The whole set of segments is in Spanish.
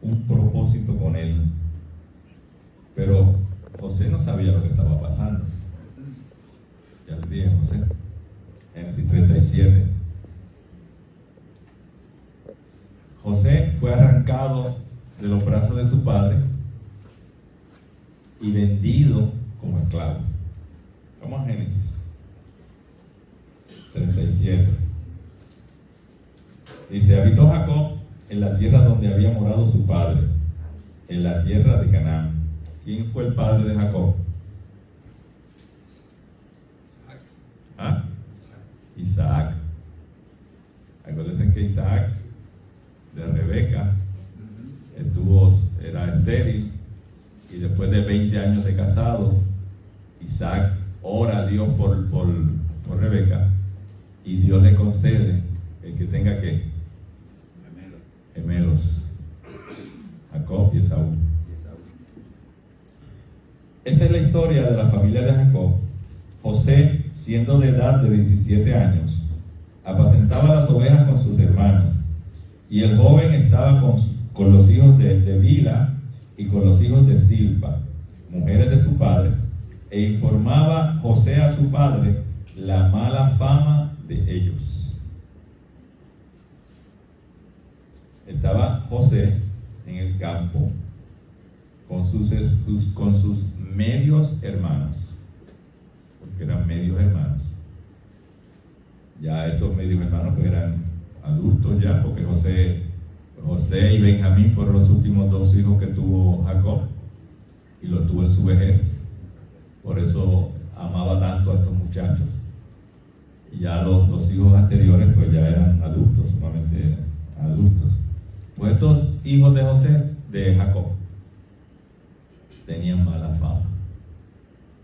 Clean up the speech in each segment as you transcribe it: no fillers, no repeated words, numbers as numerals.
un propósito con él. Pero José no sabía lo que estaba pasando. Ya le dije, José, Génesis 37. José fue arrancado de los brazos de su padre y vendido como esclavo. Vamos a Génesis 37. Dice: habitó Jacob en la tierra donde había morado su padre, en la tierra de Canaán. ¿Quién fue el padre de Jacob? ¿Ah? Isaac. Acuérdense que Isaac, de Rebeca, era estéril, y después de 20 años de casado, Isaac ora a Dios por Rebeca, y Dios le concede el que tenga que gemelos, Jacob y Esaú. Esta es la historia de la familia de Jacob. José, siendo de edad de 17 años, apacentaba las ovejas con sus hermanos, y el joven estaba con los hijos de Bilha y con los hijos de Silpa, mujeres de su padre, e informaba José a su padre la mala fama de ellos. Estaba José en el campo con sus medios hermanos, porque eran medios hermanos. Ya estos medios hermanos pues eran adultos ya, porque José y Benjamín fueron los últimos dos hijos que tuvo Jacob, y los tuvo en su vejez. Por eso amaba tanto a estos muchachos. Y ya los hijos anteriores pues ya eran adultos, sumamente adultos. Pues estos hijos de Jacob, tenían mala fama,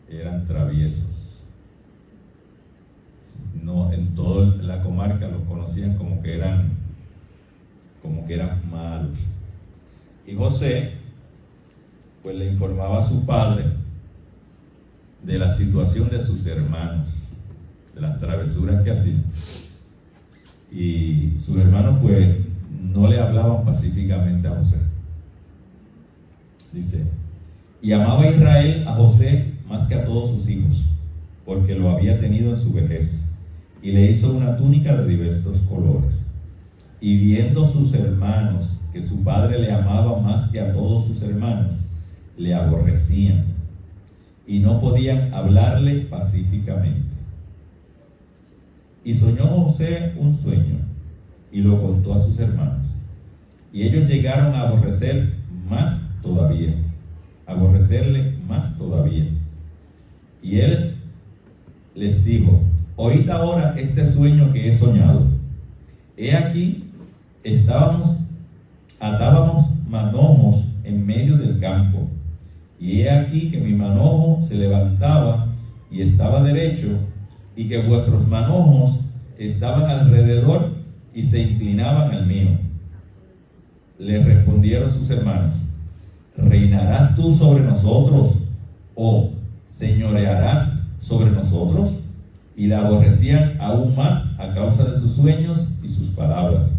eran traviesos. No, en toda la comarca los conocían como que eran malos. Y José pues le informaba a su padre de la situación de sus hermanos, de las travesuras que hacían. Y sus hermanos pues no le hablaban pacíficamente a José. Dice: y amaba Israel a José más que a todos sus hijos, porque lo había tenido en su vejez, y le hizo una túnica de diversos colores. Y viendo sus hermanos que su padre le amaba más que a todos sus hermanos, le aborrecían, y no podían hablarle pacíficamente. Y soñó José un sueño, y lo contó a sus hermanos, y ellos llegaron a aborrecerle más todavía. Y él les dijo: oíd ahora este sueño que he soñado. He aquí, atábamos manojos en medio del campo, y he aquí que mi manojo se levantaba y estaba derecho, y que vuestros manojos estaban alrededor y se inclinaban al mío. Le respondieron sus hermanos: ¿reinarás tú sobre nosotros, o señorearás sobre nosotros? Y la aborrecían aún más a causa de sus sueños y sus palabras.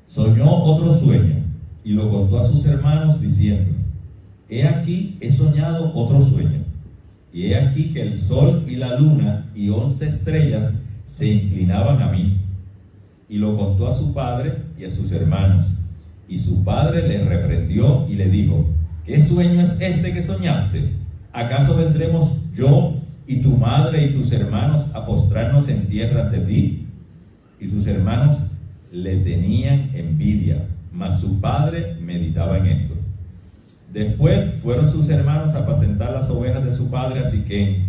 Soñó otro sueño, y lo contó a sus hermanos, diciendo: he aquí, he soñado otro sueño, y he aquí que el sol y la luna y 11 estrellas se inclinaban a mí. Y lo contó a su padre y a sus hermanos. Y su padre le reprendió y le dijo: ¿qué sueño es este que soñaste? ¿Acaso vendremos yo y tu madre y tus hermanos a postrarnos en tierra ante ti? Y sus hermanos le tenían envidia, mas su padre meditaba en esto. Después fueron sus hermanos a apacentar las ovejas de su padre a Siquem.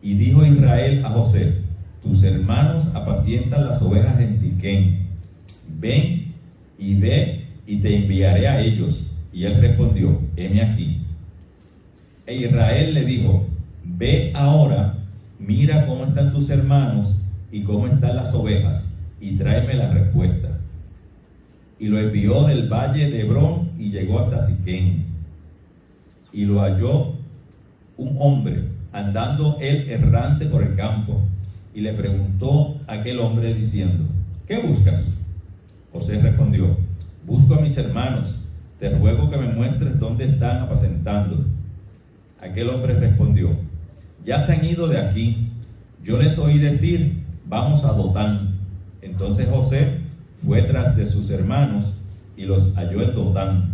Y dijo Israel a José: tus hermanos apacientan las ovejas en Siquem. Ven y ve, y te enviaré a ellos. Y él respondió: heme aquí. E Israel le dijo: ve ahora, mira cómo están tus hermanos y cómo están las ovejas, y tráeme la respuesta. Y lo envió del valle de Hebrón y llegó hasta Siquem. Y lo halló un hombre andando él errante por el campo, y le preguntó a aquel hombre diciendo: ¿qué buscas? José respondió: busco a mis hermanos, te ruego que me muestres dónde están apacentando. Aquel hombre respondió, ya se han ido de aquí. Yo les oí decir, vamos a Dotán. Entonces José fue tras de sus hermanos y los halló en Dotán.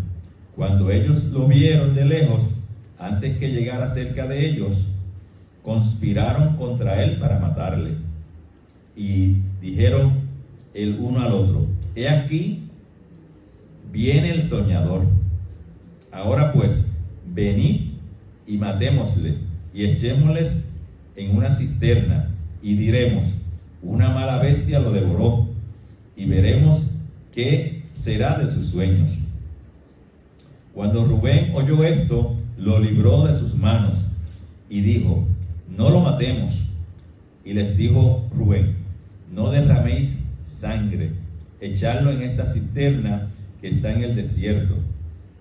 Cuando ellos lo vieron de lejos, antes que llegara cerca de ellos, conspiraron contra él para matarle. Y dijeron el uno al otro, he aquí, viene el soñador. Ahora pues, venid y matémosle, y echémosles en una cisterna, y diremos, una mala bestia lo devoró, y veremos qué será de sus sueños. Cuando Rubén oyó esto, lo libró de sus manos, y dijo, no lo matemos. Y les dijo Rubén, no derraméis sangre, echadlo en esta cisterna que está en el desierto,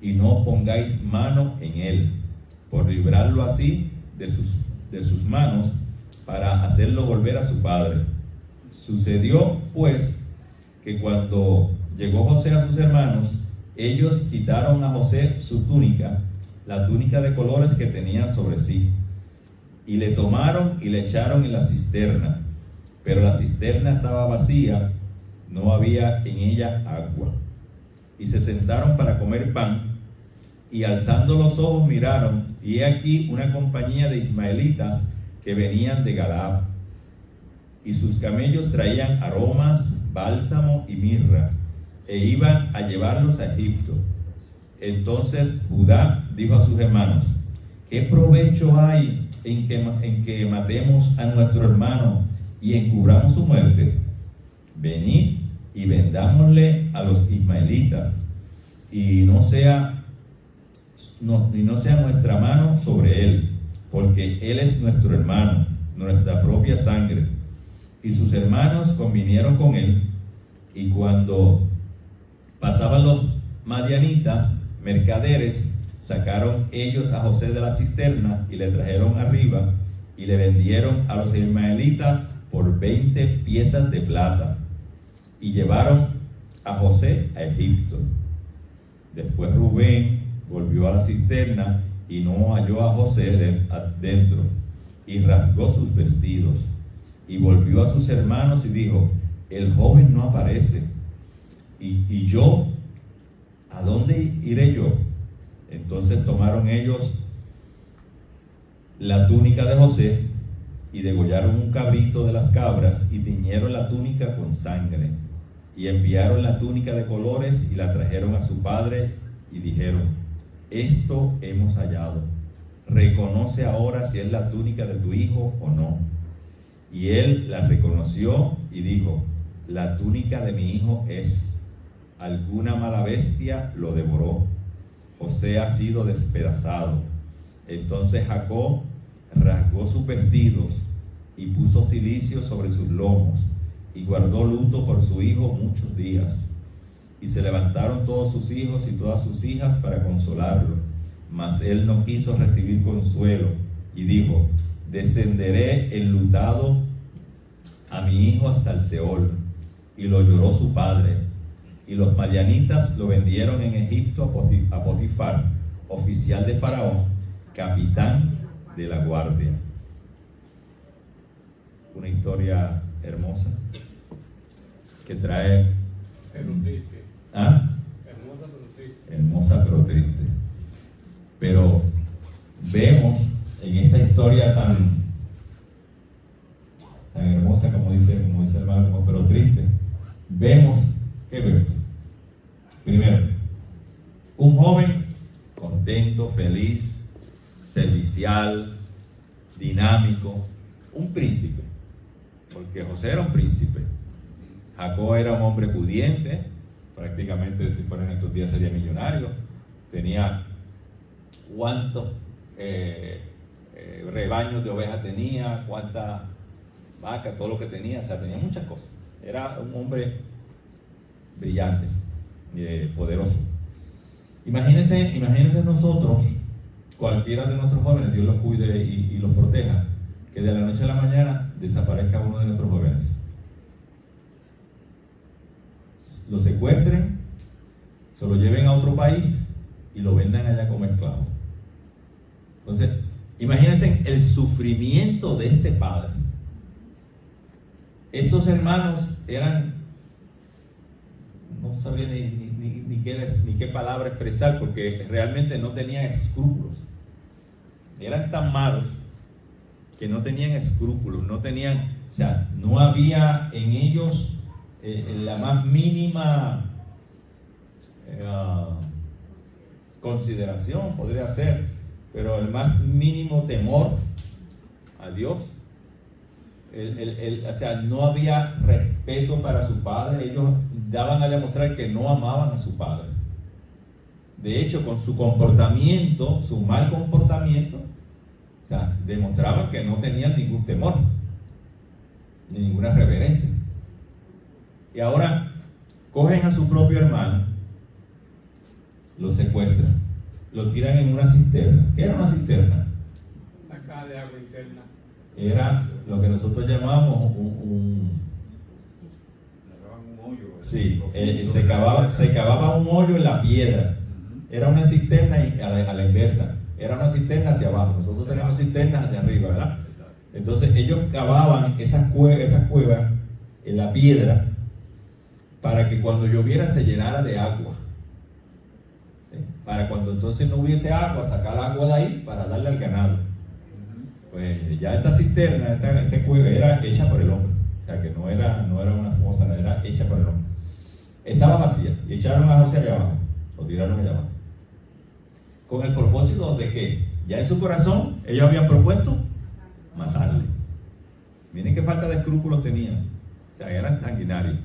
y no pongáis mano en él, por librarlo así de sus manos, para hacerlo volver a su padre. Sucedió, pues, que cuando llegó José a sus hermanos, ellos quitaron a José su túnica, la túnica de colores que tenía sobre sí, y le tomaron y le echaron en la cisterna, pero la cisterna estaba vacía, no había en ella agua. Y se sentaron para comer pan, y alzando los ojos miraron, y he aquí una compañía de ismaelitas que venían de Galaad, y sus camellos traían aromas, bálsamo y mirra, e iban a llevarlos a Egipto. Entonces Judá dijo a sus hermanos, ¿qué provecho hay en que matemos a nuestro hermano y encubramos su muerte? Venid y vendámosle a los ismaelitas, y no sea nuestra mano sobre él, porque él es nuestro hermano, nuestra propia sangre. Y sus hermanos convinieron con él, y cuando pasaban los madianitas, mercaderes, sacaron ellos a José de la cisterna y le trajeron arriba, y le vendieron a los ismaelitas por 20 piezas de plata, y llevaron a José a Egipto. Después Rubén volvió a la cisterna y no halló a José dentro, y rasgó sus vestidos, y volvió a sus hermanos y dijo, el joven no aparece, y yo, ¿a dónde iré yo? Entonces tomaron ellos la túnica de José, y degollaron un cabrito de las cabras, y tiñeron la túnica con sangre, y enviaron la túnica de colores, y la trajeron a su padre, y dijeron, esto hemos hallado, reconoce ahora si es la túnica de tu hijo o no. Y él la reconoció y dijo, la túnica de mi hijo es, alguna mala bestia lo devoró, José ha sido despedazado. Entonces Jacob rasgó sus vestidos y puso cilicio sobre sus lomos, y guardó luto por su hijo muchos días. Y se levantaron todos sus hijos y todas sus hijas para consolarlo, mas él no quiso recibir consuelo, y dijo, descenderé enlutado a mi hijo hasta el Seol. Y lo lloró su padre. Y los madianitas lo vendieron en Egipto a Potifar, oficial de Faraón, capitán de la guardia. Una historia hermosa que trae hermosa pero triste. Pero vemos en esta historia tan hermosa, como dice el hermano, pero triste, vemos que primero, un joven contento, feliz, servicial, dinámico, un príncipe, porque José era un príncipe. Jacob era un hombre pudiente, prácticamente si fuera en estos días sería millonario, tenía cuántos rebaños de ovejas tenía, cuántas vacas, todo lo que tenía, o sea, tenía muchas cosas. Era un hombre brillante, poderoso. Imagínense nosotros, cualquiera de nuestros jóvenes, Dios los cuide y los proteja, que de la noche a la mañana desaparezca uno de nuestros jóvenes. Lo secuestren, se se lo lleven a otro país y lo vendan allá como esclavo. Entonces, imagínense el sufrimiento de este padre. Estos hermanos eran, no sabía ni qué palabra expresar, porque realmente no tenían escrúpulos. Eran tan malos que no tenían escrúpulos, no tenían, o sea, no había en ellos la más mínima consideración, podría ser, pero el más mínimo temor a Dios. O sea, no había respeto para su padre. Ellos daban a demostrar que no amaban a su padre. De hecho, con su comportamiento, su mal comportamiento, o sea, demostraban que no tenían ningún temor, ni ninguna reverencia. Y ahora cogen a su propio hermano, lo secuestran, lo tiran en una cisterna. ¿Qué era una cisterna? Una caja de agua interna. Era lo que nosotros llamamos un hoyo. Sí, se cavaba un hoyo en la piedra. Era una cisterna a la inversa. Era una cisterna hacia abajo. Nosotros tenemos cisternas hacia arriba, ¿verdad? Entonces ellos cavaban esas cuevas en la piedra para que cuando lloviera se llenara de agua. Para cuando entonces no hubiese agua, sacar agua de ahí para darle al ganado. Pues ya esta cisterna, esta cueva era hecha por el hombre. O sea que no era una fosa, era hecha por el hombre. Estaba vacía y echaron a José allá abajo, lo tiraron allá abajo. Con el propósito de que ya en su corazón ellos habían propuesto matarle. Miren qué falta de escrúpulos tenían. O sea, eran sanguinarios.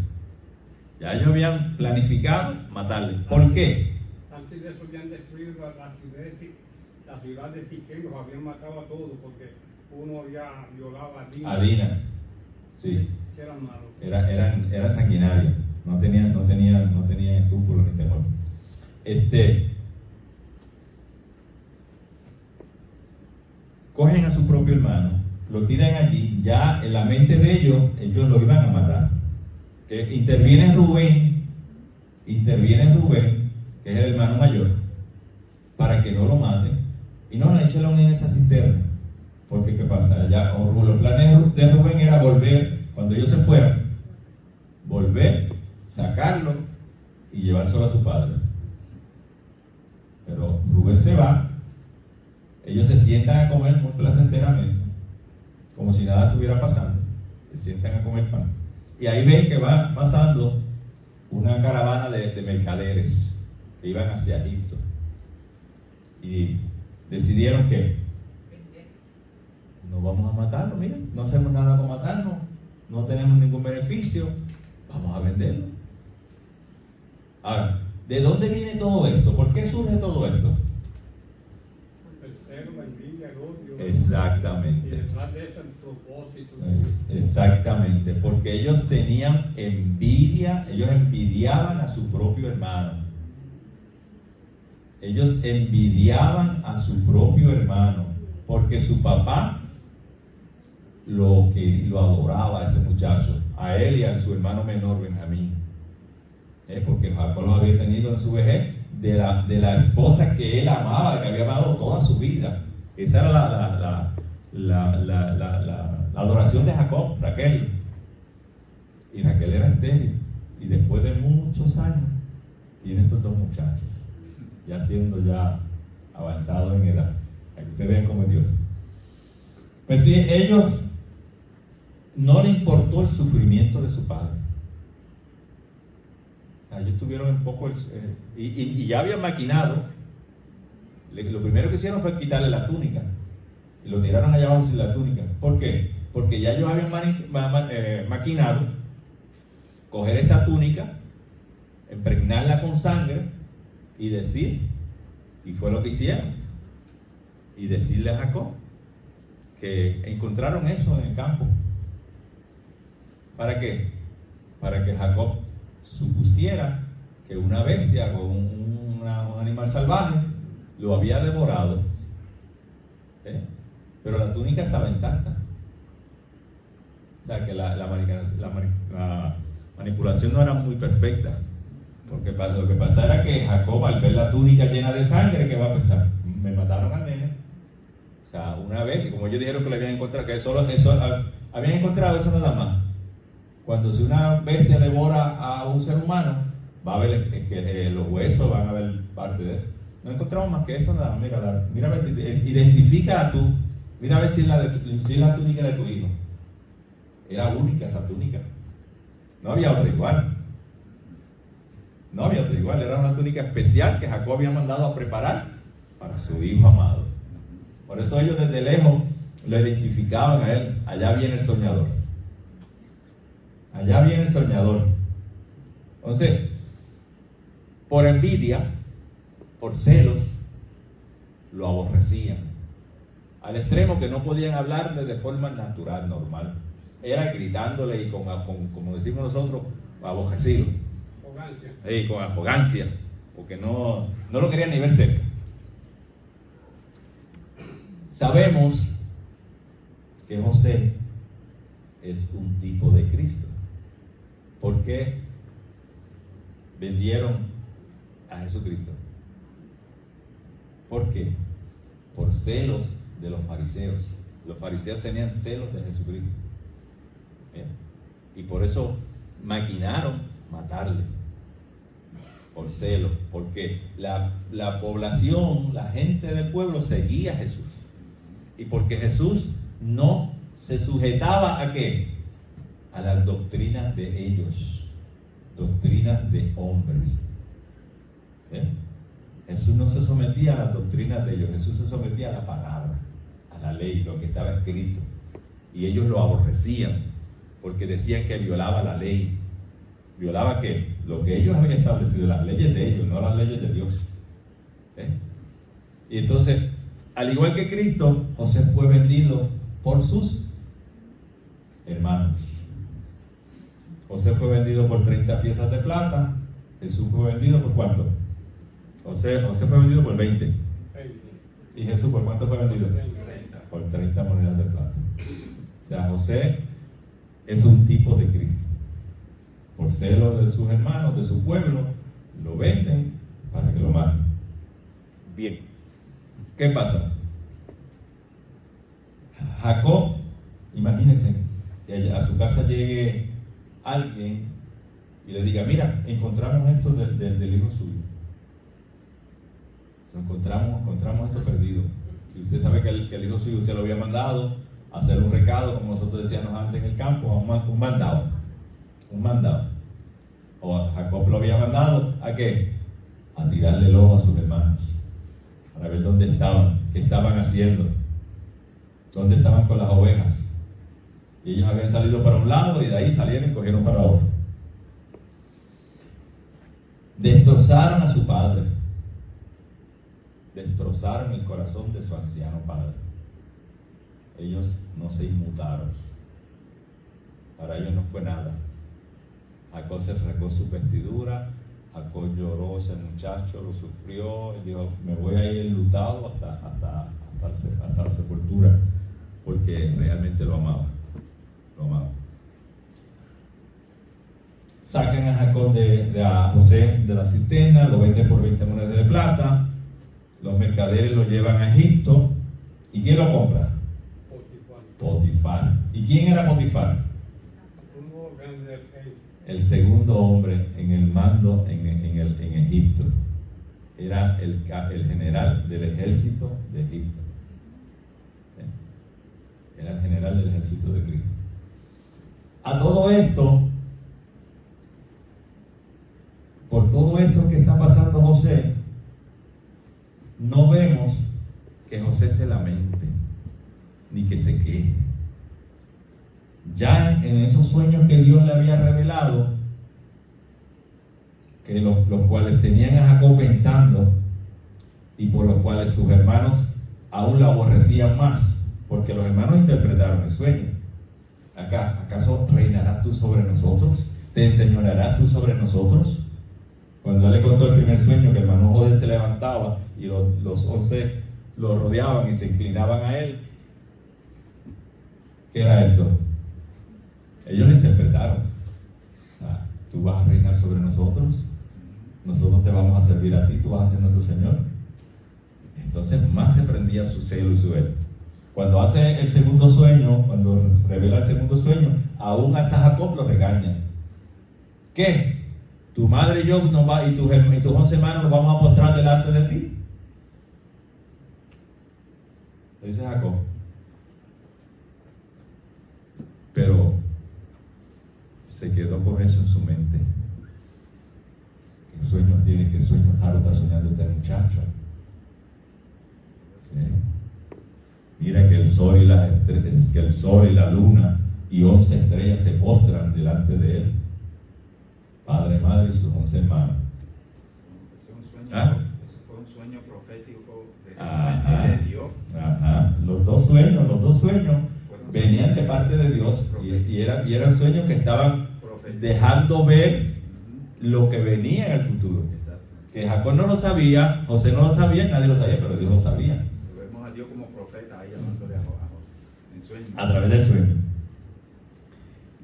Ya ellos habían planificado matarle. ¿Por qué? Antes de eso habían destruido la ciudad de Siquem, los habían matado a todos porque uno había violado a Dina. A Dina, sí. Eran malos. Era sanguinario. No tenían escrúpulos ni temor. Cogen a su propio hermano, lo tiran allí, ya en la mente de ellos lo iban a matar. Que interviene Rubén, que es el hermano mayor, para que no lo maten. Y no, échalo en esa cisterna. Porque ¿qué pasa? Ya, los planes de Rubén era volver, cuando ellos se fueran, volver, sacarlo y llevárselo a su padre. Pero Rubén se va, ellos se sientan a comer muy placenteramente, como si nada estuviera pasando. Se sientan a comer pan. Y ahí ven que va pasando una caravana de mercaderes que iban hacia Egipto. Y decidieron que no vamos a matarlo, miren, no hacemos nada con matarnos, no tenemos ningún beneficio, vamos a venderlo. Ahora, ¿de dónde viene todo esto? ¿Por qué surge todo esto? El celo, la envidia, el odio. Exactamente. Y detrás de eso el propósito. Exactamente, porque ellos tenían envidia, ellos envidiaban a su propio hermano. Ellos envidiaban a su propio hermano, porque su papá lo adoraba a ese muchacho, a él y a su hermano menor Benjamín, porque Jacob lo había tenido en su vejez de la esposa que él amaba, que había amado toda su vida. Esa era la adoración de Jacob, Raquel. Y Raquel era estéril, y después de muchos años vienen estos dos muchachos, ya siendo avanzados en edad, para que ustedes vean cómo es Dios. Pero ellos no les importó el sufrimiento de su padre. O sea, ellos tuvieron un poco y ya habían maquinado. Lo primero que hicieron fue quitarle la túnica y lo tiraron allá abajo sin la túnica. ¿Por qué? Porque ya ellos habían maquinado coger esta túnica, impregnarla con sangre y decir, y fue lo que hicieron, y decirle a Jacob que encontraron eso en el campo. ¿Para qué? Para que Jacob supusiera que una bestia o un animal salvaje lo había devorado. Pero la túnica estaba intacta. O sea que la manipulación no era muy perfecta. Porque lo que pasa era que Jacob, al ver la túnica llena de sangre, ¿qué va a pensar? Me mataron al nene. O sea, una vez, y como ellos dijeron que le habían encontrado, que habían encontrado eso nada más. Cuando si una bestia devora a un ser humano, va a ver que los huesos van a ver parte de eso. No encontramos más que esto nada más. Mira a ver si identifica a tú. Mira a ver si es la túnica de tu hijo. Era única esa túnica. No había otra igual. No había otra igual. Era una túnica especial que Jacob había mandado a preparar para su hijo amado. Por eso ellos desde lejos lo identificaban a él. Allá viene el soñador. Allá viene el soñador. Entonces, por envidia, por celos, lo aborrecían. Al extremo que no podían hablarle de forma natural, normal. Era gritándole y como decimos nosotros, aborrecido. Con arrogancia, porque no lo querían ni ver cerca. Sabemos que José es un tipo de Cristo. ¿Por qué vendieron a Jesucristo? ¿Por qué? Por celos de los fariseos. Los fariseos tenían celos de Jesucristo. Bien. Y por eso maquinaron matarle. Por celos. Porque la población, la gente del pueblo seguía a Jesús. Y porque Jesús no se sujetaba ¿a qué? A las doctrinas de ellos, doctrinas de hombres. Jesús no se sometía a las doctrinas de ellos, Jesús se sometía a la palabra, a la ley, lo que estaba escrito. Y ellos lo aborrecían, porque decían que violaba la ley. ¿Violaba qué? Lo que ellos habían establecido, las leyes de ellos, no las leyes de Dios. Y entonces, al igual que Cristo, José fue vendido por sus hermanos. José fue vendido por 30 piezas de plata. Jesús fue vendido por ¿cuánto? José fue vendido por 20. ¿Y Jesús por cuánto fue vendido? 30. Por 30 monedas de plata. O sea, José es un tipo de Cristo. Por celo de sus hermanos, de su pueblo, lo venden para que lo maten. Bien. ¿Qué pasa? Jacob, imagínense, que a su casa llegue alguien y le diga, mira, encontramos esto del hijo suyo. Encontramos esto perdido. Y usted sabe que el hijo suyo usted lo había mandado a hacer un recado, como nosotros decíamos antes en el campo, un mandado. O a Jacob lo había mandado ¿a qué? A tirarle el ojo a sus hermanos, para ver dónde estaban, qué estaban haciendo, dónde estaban con las ovejas. Y ellos habían salido para un lado y de ahí salieron y cogieron para otro. Destrozaron a su padre. Destrozaron el corazón de su anciano padre. Ellos no se inmutaron. Para ellos no fue nada. Jacob se rasgó su vestidura. Jacob lloró, ese muchacho lo sufrió. Y dijo, me voy a ir enlutado hasta la sepultura. Porque realmente lo amaba. Sacan a Jacob a José de la cisterna, lo venden por 20 monedas de plata. Los mercaderes lo llevan a Egipto. ¿Y quién lo compra? Potifar. ¿Y quién era Potifar? El segundo hombre en el mando en Egipto. Era el general del ejército de Egipto. Era el general del ejército de Cristo. A todo esto, por todo esto que está pasando José, no vemos que José se lamente, ni que se queje. Ya en esos sueños que Dios le había revelado, que los cuales tenían a Jacob pensando, y por los cuales sus hermanos aún la aborrecían más, porque los hermanos interpretaron el sueño. ¿Acaso reinarás tú sobre nosotros? ¿Te enseñorearás tú sobre nosotros? Cuando él le contó el primer sueño, que el hermano José se levantaba y los 11 lo rodeaban y se inclinaban a él, ¿qué era esto? Ellos lo interpretaron. ¿Tú vas a reinar sobre nosotros? a servir a ti, tú vas a ser nuestro Señor. Entonces más se prendía su celo y su ego. Cuando hace el segundo sueño, cuando revela el segundo sueño, aún hasta Jacob lo regaña. ¿Qué? Tu madre y yo y tus 11 hermanos nos vamos a postrar delante de ti. Lo dice Jacob. Pero se quedó con eso en su mente. ¿Qué sueños tiene? ¿Qué sueños raro está soñando este muchacho? Mira que el sol y la luna y 11 estrellas se postran delante de él. Padre, madre y sus 11 hermanos. Ese fue un sueño profético de Dios. Los dos sueños venían de parte de Dios y eran sueños que estaban dejando ver lo que venía en el futuro. Que Jacob no lo sabía, José no lo sabía, nadie lo sabía, pero Dios lo sabía. Vemos a Dios como profeta ahí hablándole a José en sueño. A través del sueño.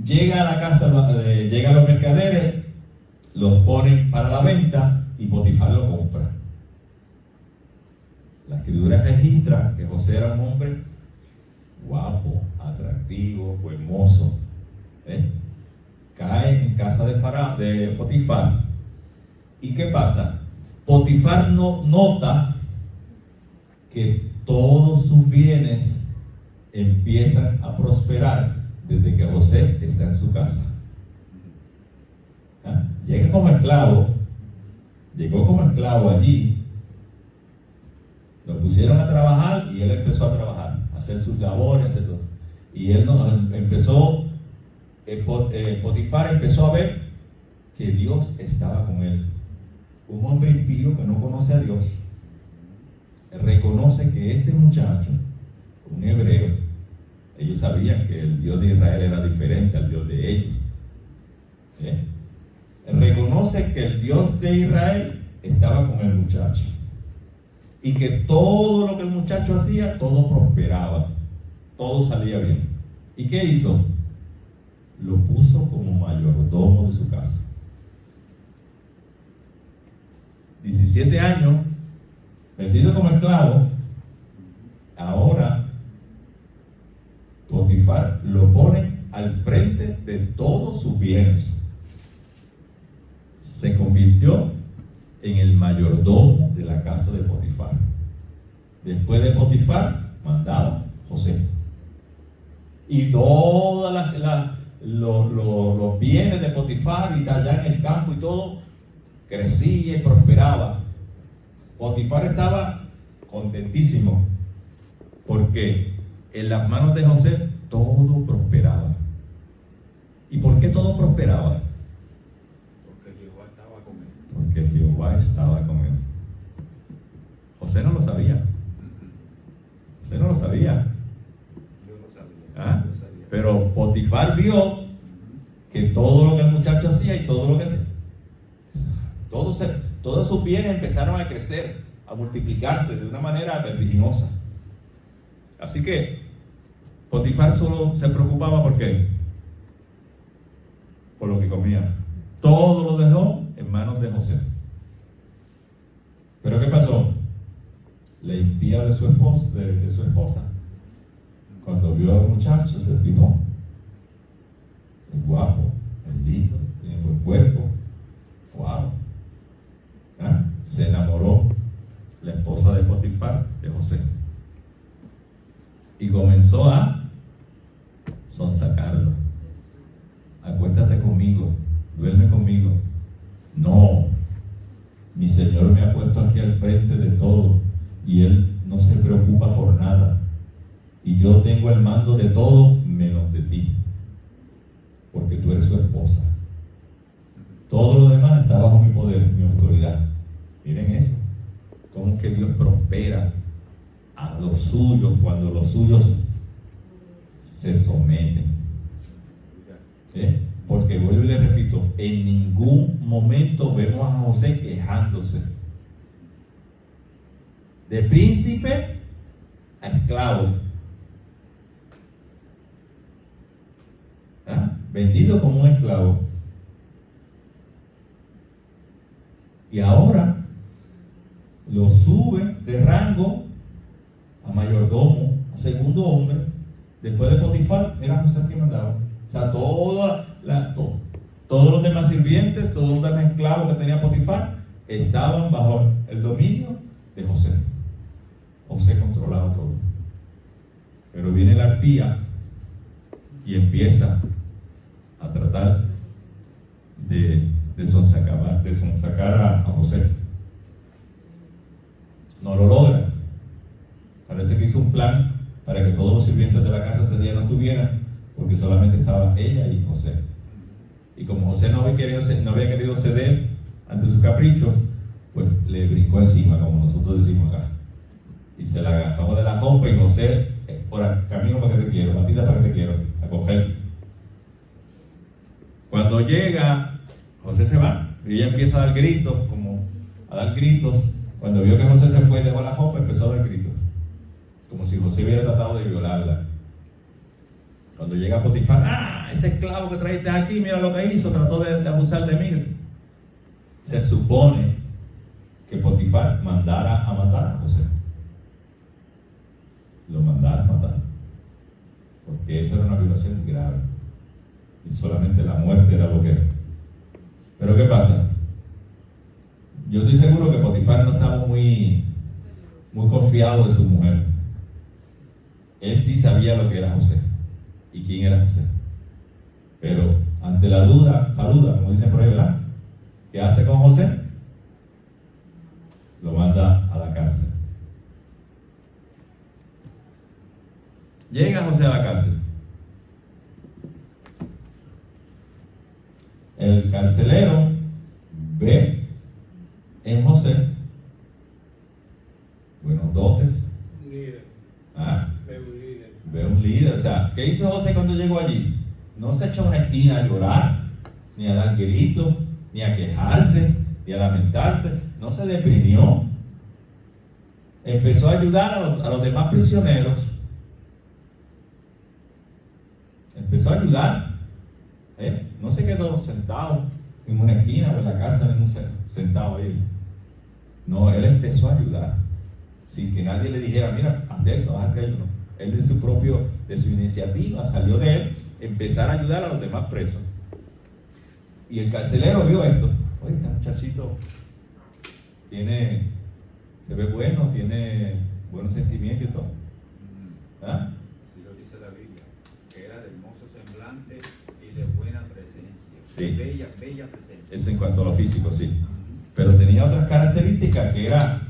Llega a la casa, llegan los mercaderes, los ponen para la venta y Potifar lo compra. La escritura registra que José era un hombre guapo, atractivo, hermoso. Cae en casa de Potifar. ¿Y qué pasa? Potifar nota que todos sus bienes empiezan a prosperar desde que José está en su casa. Llegó como esclavo allí, lo pusieron a trabajar y él empezó a trabajar, a hacer sus labores, hacer todo. Y él Potifar empezó a ver que Dios estaba con él. Un hombre impío que no conoce a Dios reconoce que este muchacho, un hebreo, ellos sabían que el Dios de Israel era diferente al Dios de ellos. Reconoce que el Dios de Israel estaba con el muchacho y que todo lo que el muchacho hacía, todo prosperaba, todo salía bien. ¿Y qué hizo? Lo puso como mayordomo de su casa. 17 años, vendido como esclavo. Ahora Potifar lo pone al frente de todos sus bienes. Se convirtió en el mayordomo de la casa de Potifar. Después de Potifar, mandaba José. Y todos los bienes de Potifar y allá en el campo y todo, crecía y prosperaba. Potifar estaba contentísimo porque en las manos de José todo prosperaba. ¿Y por qué todo prosperaba? Porque Jehová estaba con él. Porque Jehová estaba con él. José no lo sabía. José no lo sabía. Yo lo sabía. Yo sabía. Pero Potifar vio que todo lo que el muchacho hacía y todo lo que hacía, todos sus bienes empezaron a crecer, a multiplicarse de una manera vertiginosa. Así que Potifar solo se preocupaba por qué, por lo que comía. Todo lo dejó en manos de José. Pero ¿qué pasó? La impía de su esposa, cuando vio al muchacho, se fijó. Es guapo, es lindo, tiene buen cuerpo. Wow. Se enamoró la esposa de Potifar, de José, y comenzó a sonsacarlo. Acuéstate conmigo, duerme conmigo. No, mi Señor me ha puesto aquí al frente de todo y Él no se preocupa por nada, y yo tengo el mando de todo menos de ti, porque tú eres su esposa. Todo lo demás está bajo mi poder, mi autoridad. Miren eso, cómo que Dios prospera a los suyos cuando los suyos se someten. Porque vuelvo y le repito, en ningún momento vemos a José quejándose. De príncipe a esclavo, vendido como un esclavo. Y ahora lo sube de rango a mayordomo, a segundo hombre. Después de Potifar, era José el que mandaba. O sea, todos los demás sirvientes, todos los demás esclavos que tenía Potifar, estaban bajo el dominio de José. José controlaba todo. Pero viene la arpía y empieza a tratar de sonsacar a José. No lo logra. Parece que hizo un plan para que todos los sirvientes de la casa ese día no estuvieran, porque solamente estaba ella y José. Y como José no había querido ceder ante sus caprichos, pues le brincó encima, como nosotros decimos acá. Y se la agarró de la ropa y José, por camino para que te quiero, Matita para que te quiero, a coger. Cuando llega, José se va y ella empieza a dar gritos, Cuando vio que José se fue y dejó la ropa, empezó a dar gritos, como si José hubiera tratado de violarla. Cuando llega Potifar, ese esclavo que traíste aquí, mira lo que hizo, trató de abusar de mí. Se supone que Potifar mandara a matar a José. Lo mandara a matar, porque esa era una violación grave y solamente la muerte era lo que era. Pero ¿qué pasa? Yo estoy seguro que Potifar no estaba muy confiado de su mujer. Él sí sabía lo que era José y quién era José, pero ante la duda, saluda, como dicen por ahí, ¿verdad? ¿Qué hace con José? Lo manda a la cárcel. Llega José a la cárcel. El carcelero ve en José buenos dotes. Líder. Ve un líder. O sea, ¿qué hizo José cuando llegó allí? No se echó a una esquina a llorar, ni a dar gritos, ni a quejarse, ni a lamentarse. No se deprimió. Empezó a ayudar a los demás prisioneros. Empezó a ayudar. No se quedó sentado en una esquina o en la cárcel, sentado ahí. No, él empezó a ayudar sin que nadie le dijera, mira, haz esto, haz aquello. Él de su iniciativa salió de él empezar a ayudar a los demás presos. Y el carcelero vio esto. Oye, este muchachito se ve bueno, tiene buenos sentimientos y todo. ¿Ah? Así lo dice la Biblia, que era de hermoso semblante y de buena presencia. Sí. Bella presencia. Eso en cuanto a lo físico, sí. Pero tenía otras características, que era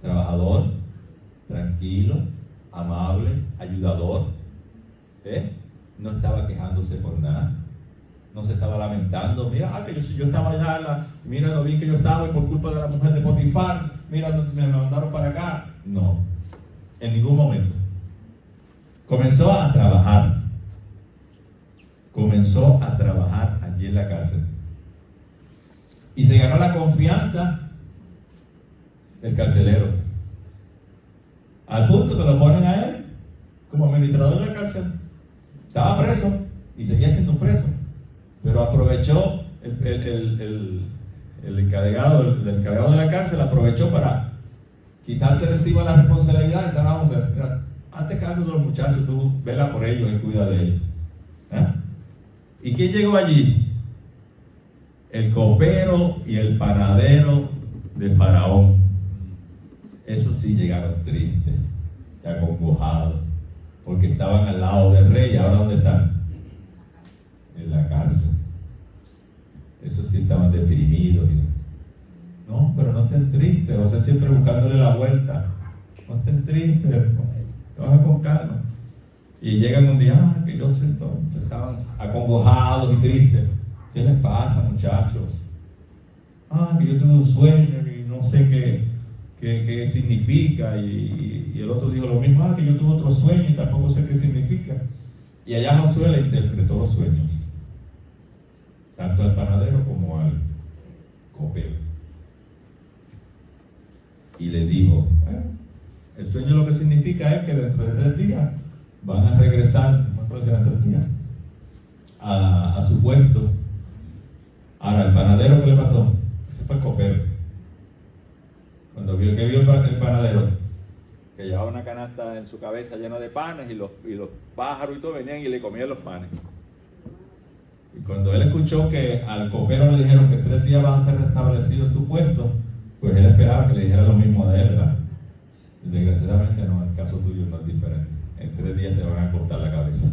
trabajador, tranquilo, amable, ayudador. No estaba quejándose por nada. No se estaba lamentando. Mira, que yo estaba allá, mira lo bien que yo estaba y por culpa de la mujer de Potifar, mira, me mandaron para acá. No, en ningún momento. Comenzó a trabajar allí en la cárcel. Y se ganó la confianza del carcelero. Al punto que lo ponen a él como administrador de la cárcel. Estaba preso y seguía siendo preso. Pero aprovechó el encargado de la cárcel, aprovechó para quitarse de encima la responsabilidad. Y vamos a ver, mira, hazte cargo de los muchachos, tú vela por ellos y cuida de ellos. ¿Y quién llegó allí? El copero y el panadero de Faraón. Esos sí llegaron tristes y acongojados, porque estaban al lado del rey. ¿Y ahora dónde están? En la cárcel. Esos sí estaban deprimidos. No, pero no estén tristes. O sea, siempre buscándole la vuelta. No estén tristes, trabajen con calma. Y llegan un día, que yo siento, estaban acongojados y tristes. ¿Qué les pasa, muchachos? Que yo tuve un sueño y no sé qué significa. Y el otro dijo lo mismo, que yo tuve otro sueño y tampoco sé qué significa. Y allá Josué le interpretó los sueños, tanto al panadero como al copero. Y le dijo, el sueño lo que significa es que dentro de 3 días van a regresar, no puede ser 3 días, a su puesto. Ahora, el panadero, ¿qué le pasó? Ese fue el copero. Cuando panadero que llevaba una canasta en su cabeza llena de panes y los pájaros y todo venían y le comían los panes. Y cuando él escuchó que al copero le dijeron que 3 días vas a ser restablecido en tu puesto, pues él esperaba que le dijera lo mismo a él, ¿verdad? Desgraciadamente no, el caso tuyo no es diferente. En 3 días te van a cortar la cabeza.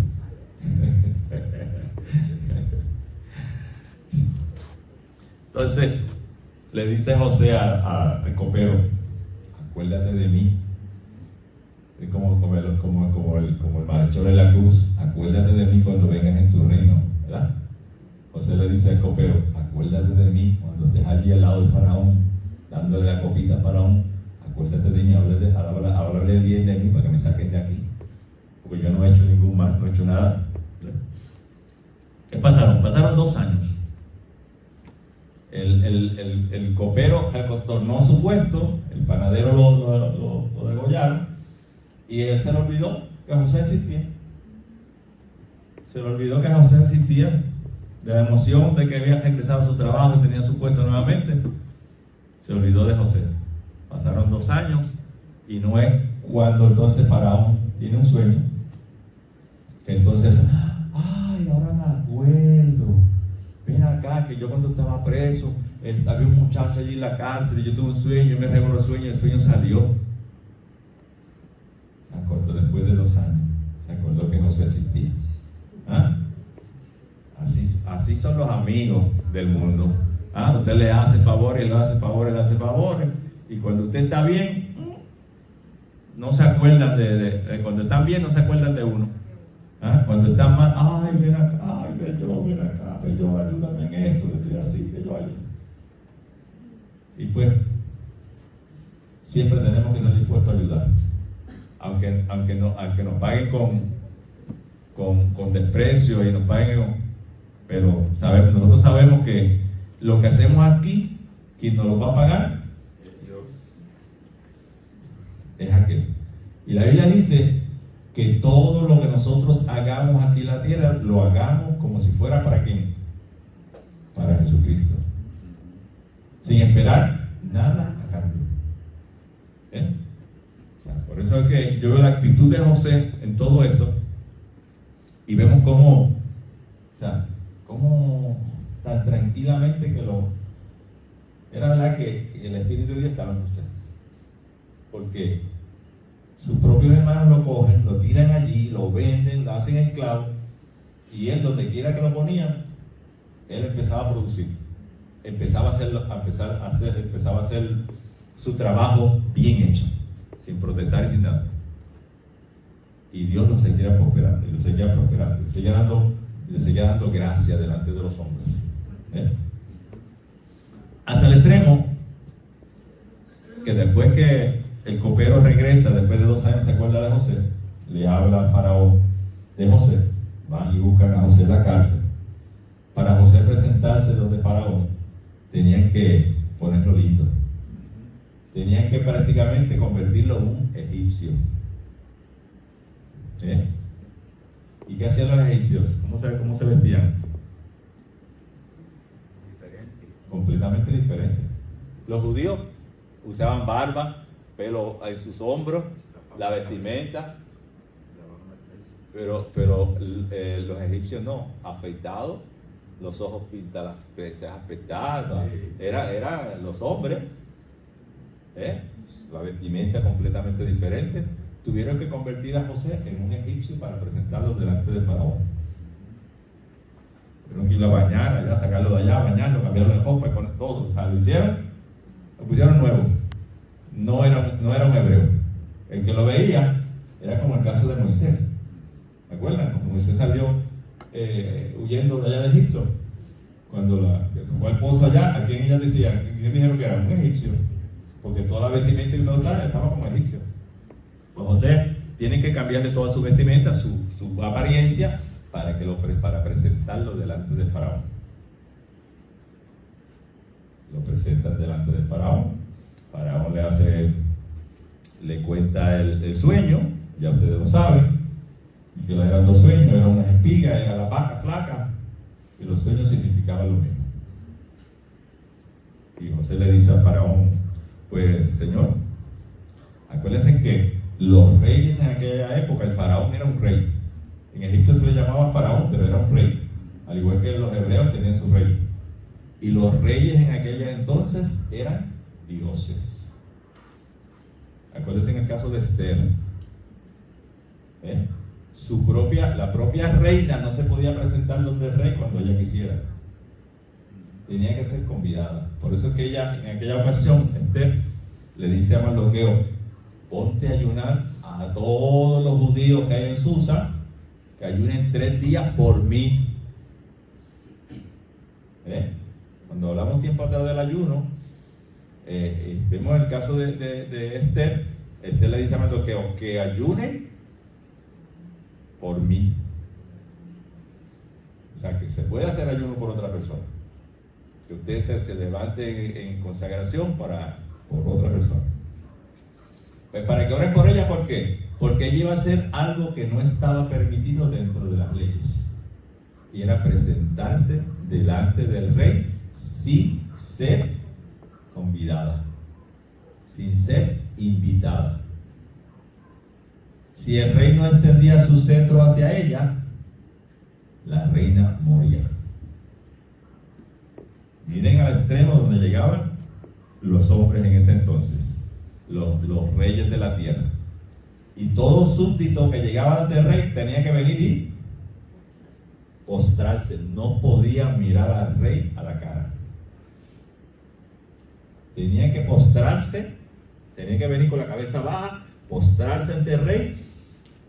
Entonces le dice José al copero: acuérdate de mí. Es como el malhechor de la cruz: acuérdate de mí cuando vengas en tu reino, ¿verdad? José le dice al copero: acuérdate de mí cuando estés allí al lado de Faraón, dándole la copita a Faraón. Acuérdate de mí, háblale bien de mí para que me saquen de aquí, porque yo no he hecho ningún mal, no he hecho nada. ¿Qué pasaron? Pasaron 2 años. El copero retornó a su puesto, el panadero lo degollaron, y él se le olvidó que José existía. Se le olvidó que José existía, de la emoción de que había regresado a su trabajo y tenía su puesto nuevamente. Se olvidó de José. Pasaron 2 años y no es cuando entonces Faraón tiene un sueño, que entonces, ay, ahora me acuerdo, ven acá, que yo cuando estaba preso, había un muchacho allí en la cárcel y yo tuve un sueño, y me reveló el sueño y el sueño salió. Me acuerdo, después de 2 años, se acordó que José existía. ¿Ah? Así son los amigos del mundo. Usted le hace favores, él le hace favores, él hace favores, y cuando usted está bien, no se acuerdan cuando están bien, no se acuerdan de uno. Cuando están mal, ay, ven acá, ven yo, ayúdame en esto, que estoy así, que yo ayudo. Y pues, siempre tenemos que estar dispuestos a ayudar, aunque nos paguen con desprecio y nos paguen, pero nosotros sabemos que lo que hacemos aquí, quien nos lo va a pagar es aquel. Y la Biblia dice que todo lo que nosotros hagamos aquí en la tierra, lo hagamos como si fuera ¿para quién? Para Jesucristo, sin esperar nada a cambio. Por eso es que yo veo la actitud de José en todo esto y vemos cómo tan tranquilamente era verdad que el Espíritu de Dios estaba en José, porque sus propios hermanos lo cogen, lo tiran allí, lo venden, lo hacen esclavo, y él, donde quiera que lo ponían, él empezaba a producir, empezaba a hacer su trabajo bien hecho, sin protestar y sin nada. Y Dios lo seguía prosperando, y lo seguía prosperando, le seguía dando gracia delante de los hombres. Hasta el extremo que después que el copero regresa, después de 2 años, se acuerda de José, le habla al faraón de José, van y buscan a José en la cárcel. Para José presentarse donde Faraón, tenían que ponerlo lindo, tenían que prácticamente convertirlo en un egipcio. ¿Y qué hacían los egipcios? ¿Cómo se vestían? Completamente diferente. Los judíos usaban barba, pelo en sus hombros, la vestimenta, pero los egipcios no, afeitados, los ojos pintados, las cejas pintadas, eran los hombres, la vestimenta completamente diferente. Tuvieron que convertir a José en un egipcio para presentarlo delante del faraón. Tuvieron que irlo a bañar allá, sacarlo de allá, bañarlo, cambiarlo de ropa y poner todo. O sea, lo pusieron nuevo. No era un hebreo. El que lo veía era como el caso de Moisés. ¿Me acuerdan? Cuando Moisés salió huyendo de allá de Egipto, cuando fue al pozo allá, ¿a quién ellas decían? ¿Quién dijeron que era? Un egipcio. Porque toda la vestimenta y todo estaba como egipcio. Pues José tiene que cambiarle toda su vestimenta, su apariencia, para presentarlo delante del faraón. Lo presentan delante del faraón. Faraón le cuenta el sueño, ya ustedes lo saben, y que eran 2 sueños, era una espiga, era la vaca flaca, y los sueños significaban lo mismo. Y José le dice al faraón: pues, Señor, Acuérdense que los reyes en aquella época, el faraón era un rey. En Egipto se le llamaba faraón, pero era un rey. Al igual que los hebreos tenían su rey. Y los reyes en aquella entonces eran dioses. Acuérdense en el caso de Esther. La propia reina no se podía presentar donde el rey cuando ella quisiera. Tenía que ser convidada. Por eso es que ella, en aquella ocasión, Esther le dice a Mardoqueo: ponte a ayunar a todos los judíos que hay en Susa, que ayunen 3 días por mí. Cuando hablamos tiempo atrás del ayuno, vemos el caso de Esther. Esther le dice a Mardoqueo que ayune por mí. O sea, que se puede hacer ayuno por otra persona. Que usted se levante en consagración por otra persona. Pues para que oren por ella, ¿por qué? Porque ella iba a hacer algo que no estaba permitido dentro de las leyes. Y era presentarse delante del rey sin ser convidada, sin ser invitada. Si el rey no extendía su cetro hacia ella, la reina moría. Miren al extremo donde llegaban los hombres en este entonces, los reyes de la tierra. Y todo súbdito que llegaba ante el rey tenía que venir y postrarse. No podía mirar al rey a la cara. Tenía que postrarse, tenía que venir con la cabeza baja, postrarse ante el rey.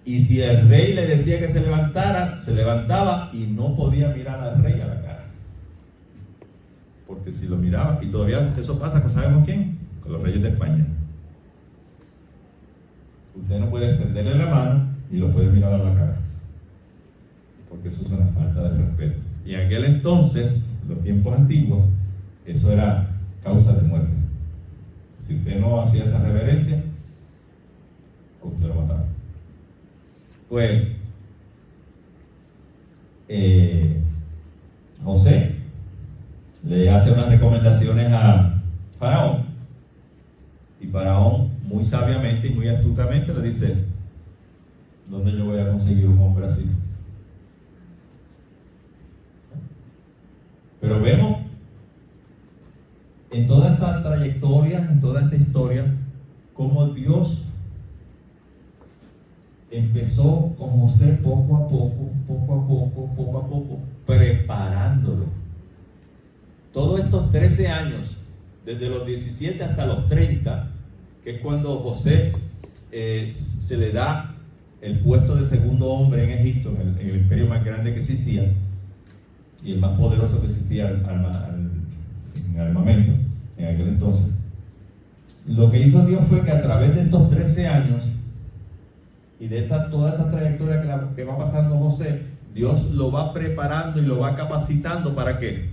Y si el rey le decía que se levantara, se levantaba y no podía mirar al rey a la cara. Porque si lo miraba, y todavía eso pasa con ¿sabemos quién? Con los reyes de España. Usted no puede extenderle la mano y lo puede mirar a la cara, porque eso es una falta de respeto. Y en aquel entonces, los tiempos antiguos, eso era causa de muerte. Si usted no hacía esa reverencia, usted lo mataba. Pues José le hace unas recomendaciones a Faraón, y Faraón muy sabiamente y muy astutamente le dice: ¿dónde yo voy a conseguir un hombre así? Pero vemos en toda esta trayectoria, en toda esta historia, cómo Dios empezó con José poco a poco, preparándolo. Todos estos 13 años, desde los 17 hasta los 30, que es cuando José se le da el puesto de segundo hombre en Egipto, en el imperio más grande que existía y el más poderoso que existía en armamento en aquel entonces. Lo que hizo Dios fue que a través de estos 13 años y de toda esta trayectoria que va pasando José, Dios lo va preparando y lo va capacitando. ¿Para qué?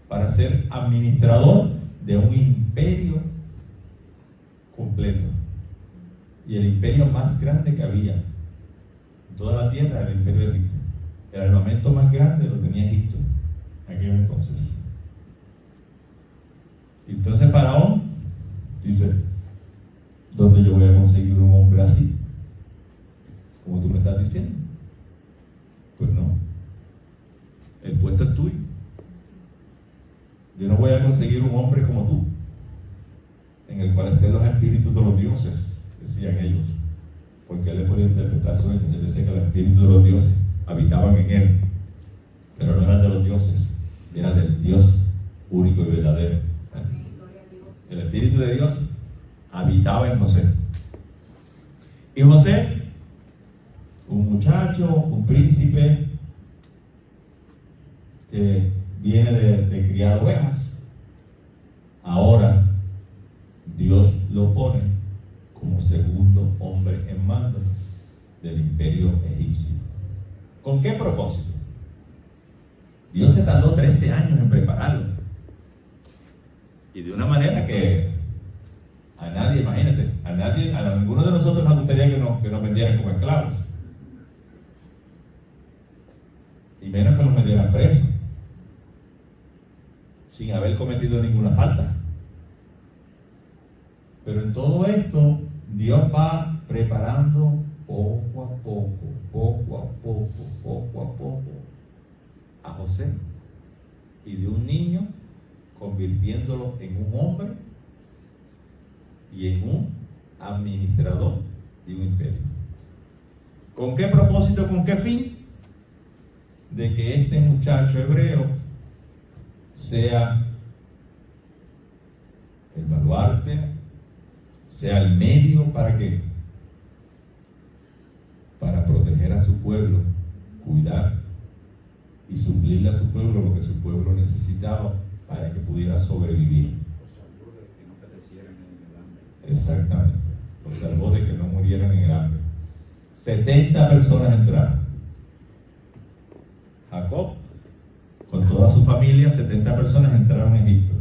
Para ser administrador de un imperio completo. Y el imperio más grande que había en toda la tierra era el imperio de Egipto. El armamento más grande lo tenía Egipto en aquel entonces. Y entonces Faraón dice: ¿dónde yo voy a conseguir un hombre así? Como tú me estás diciendo. Pues no, el puesto es tuyo. Yo no voy a conseguir un hombre como tú, en el cual estén los espíritus de los dioses, decían ellos, porque él le podía interpretar sueños. Él decía que los espíritus de los dioses habitaban en él, pero no eran de los dioses, eran del Dios único y verdadero. El espíritu de Dios habitaba en José. Y José, un muchacho, un príncipe que viene de criar ovejas, ahora Dios lo pone como segundo hombre en mando del imperio egipcio. ¿Con qué propósito? Dios se tardó 13 años en prepararlo, y de una manera que a nadie, imagínense, a ninguno de nosotros nos gustaría que nos vendieran como esclavos, y menos que nos metieran presos sin haber cometido ninguna falta. Pero en todo esto, Dios va preparando poco a poco a José. Y de un niño, convirtiéndolo en un hombre y en un administrador de un imperio. ¿Con qué propósito, con qué fin? De que este muchacho hebreo sea el baluarte, sea el medio para qué, para proteger a su pueblo, cuidar y suplirle a su pueblo lo que su pueblo necesitaba para que pudiera sobrevivir. Los salvó de que no perecieran en el hambre. Exactamente, los salvó de que no murieran en el hambre. 70 personas entraron. Jacob, con toda su familia, 70 personas entraron a Egipto.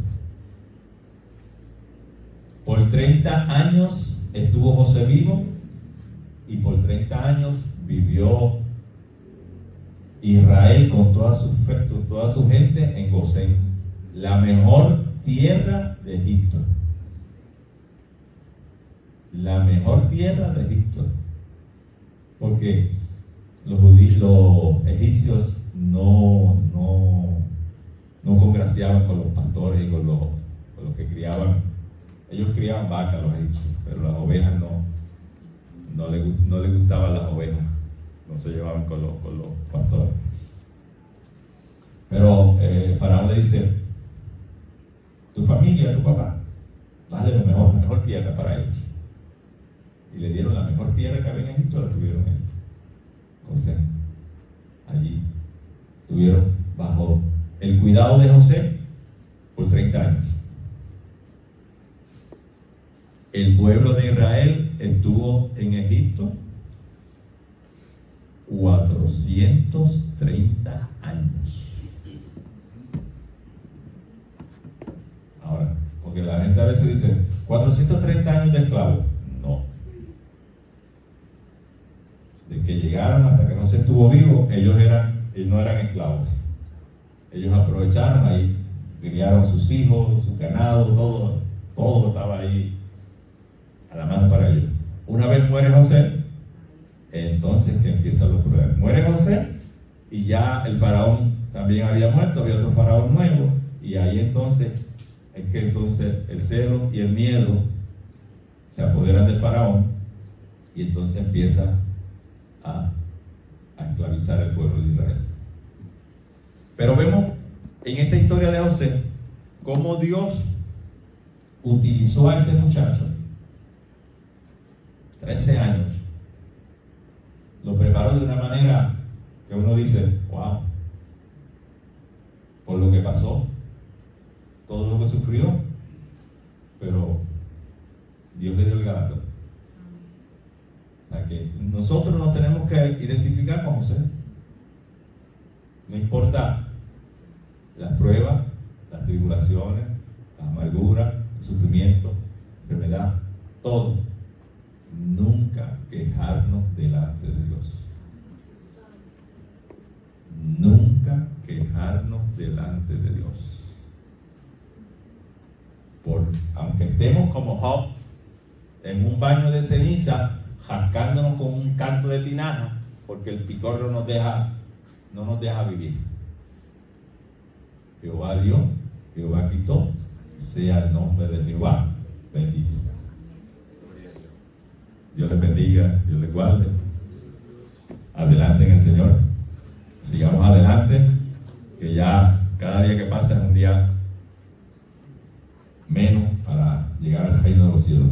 Por 30 años estuvo José vivo y por 30 años vivió Israel con toda su gente en Gosén, la mejor tierra de Egipto. La mejor tierra de Egipto. Porque los egipcios no congraciaban con los pastores y con los que criaban. Ellos criaban vacas, los egipcios, pero las ovejas no les gustaban las ovejas, no se llevaban con los pastores. Pero Faraón le dice: tu familia, tu papá, dale la mejor tierra para ellos. Y le dieron la mejor tierra que había en Egipto, la tuvieron en José. Allí tuvieron bajo el cuidado de José por 30 años. El pueblo de Israel estuvo en Egipto 430 años. Ahora, porque la gente a veces dice 430 años de esclavo. No. De que llegaron hasta que José estuvo vivo, ellos no eran esclavos. Ellos aprovecharon ahí, criaron sus hijos, su ganado, todo estaba ahí a la mano para ellos. Una vez muere José, entonces que empiezan los problemas. Muere José y ya el faraón también había muerto, había otro faraón nuevo, y ahí entonces es que entonces el celo y el miedo se apoderan del faraón y entonces empieza a esclavizar el pueblo de Israel. Pero vemos en esta historia de José cómo Dios utilizó a este muchacho 13 años, lo preparó de una manera que uno dice: wow, por lo que pasó, todo lo que sufrió, pero Dios le dio el gato. O sea que nosotros nos tenemos que identificar con José. No importa las pruebas, las tribulaciones, las amarguras, el sufrimiento, enfermedad, todo. Nunca quejarnos delante de Dios. Nunca quejarnos delante de Dios. Aunque estemos como Job en un baño de ceniza, jascándonos con un canto de tinaja, porque el picor no nos deja vivir. Jehová dio, Jehová quitó, sea el nombre de Jehová bendito. Dios les bendiga, Dios les guarde. Adelante en el Señor. Sigamos adelante, que ya cada día que pasa es un día menos para llegar al reino de los cielos.